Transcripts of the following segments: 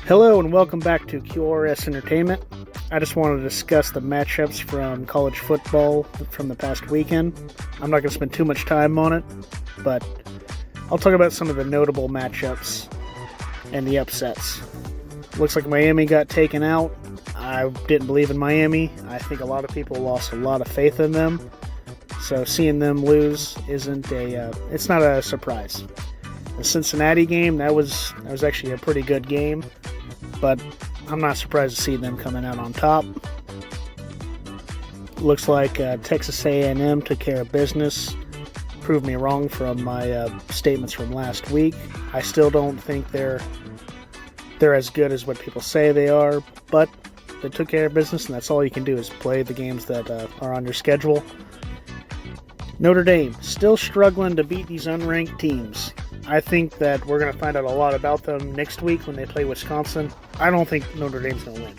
Hello and welcome back to QRS Entertainment. I just wanted to discuss the matchups from college football from the past weekend. I'm not going to spend too much time on it, but I'll talk about some of the notable matchups and the upsets. Looks like Miami got taken out. I didn't believe in Miami. I think a lot of people lost a lot of faith in them. So seeing them lose it's not a surprise. The Cincinnati game, that was actually a pretty good game, but I'm not surprised to see them coming out on top. Looks like Texas A&M took care of business. Proved me wrong from my statements from last week. I still don't think they're as good as what people say they are, but they took care of business, and that's all you can do is play the games that are on your schedule. Notre Dame, still struggling to beat these unranked teams. I think that we're going to find out a lot about them next week when they play Wisconsin. I don't think Notre Dame's going to win.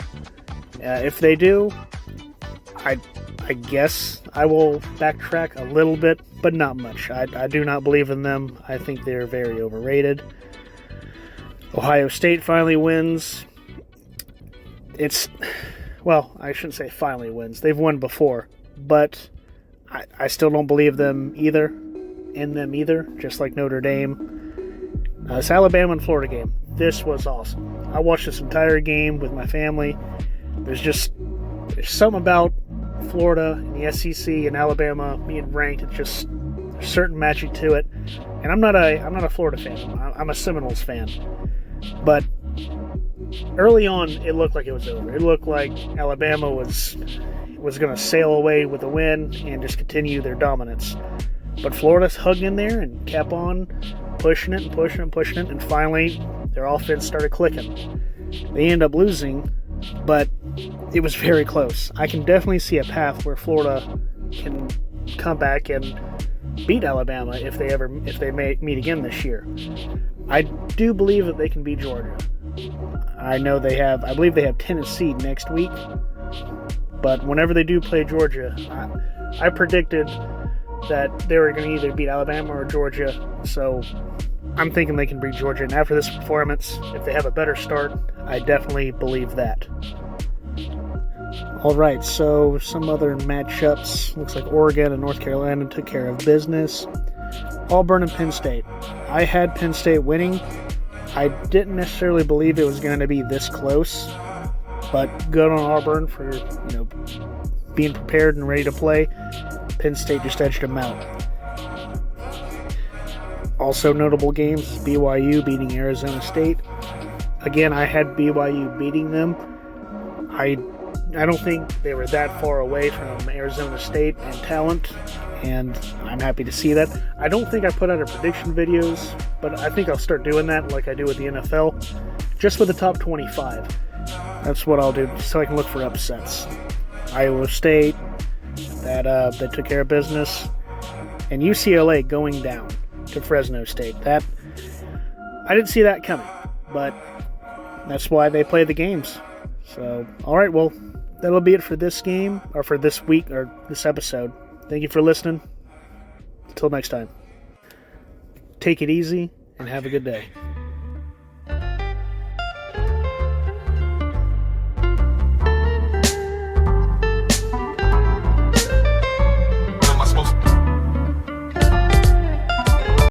If they do, I guess I will backtrack a little bit, but not much. I do not believe in them. I think they're very overrated. Ohio State finally wins. I shouldn't say finally wins. They've won before, but I still don't believe in them either, just like Notre Dame. This Alabama and Florida game, this was awesome. I watched this entire game with my family. There's something about Florida and the SEC and Alabama being ranked. It's just there's certain magic to it. And I'm not a Florida fan. I'm a Seminoles fan. But early on, it looked like it was over. It looked like Alabama was going to sail away with a win and just continue their dominance. But Florida's hugged in there and kept on pushing it, and finally their offense started clicking. They ended up losing, but it was very close. I can definitely see a path where Florida can come back and beat Alabama if they meet again this year. I do believe that they can beat Georgia. I believe they have Tennessee next week, but whenever they do play Georgia, I predicted that they were going to either beat Alabama or Georgia, so I'm thinking they can beat Georgia. And after this performance, if they have a better start, I definitely believe that. Alright, so some other matchups. Looks like Oregon and North Carolina took care of business. Auburn and Penn State. I had Penn State winning. I didn't necessarily believe it was going to be this close, but good on Auburn for being prepared and ready to play. Penn State just edged them out. Also notable games, BYU beating Arizona State. Again, I had BYU beating them. I don't think they were that far away from Arizona State and talent, and I'm happy to see that. I don't think I put out a prediction videos, but I think I'll start doing that like I do with the NFL, just with the top 25. That's what I'll do, so I can look for upsets. Iowa State, that took care of business, and UCLA going down to Fresno State. That I didn't see that coming, but that's why they play the games. So, all right, well, that'll be it for this game, or for this week, or this episode. Thank you for listening. Until next time, take it easy and have a good day.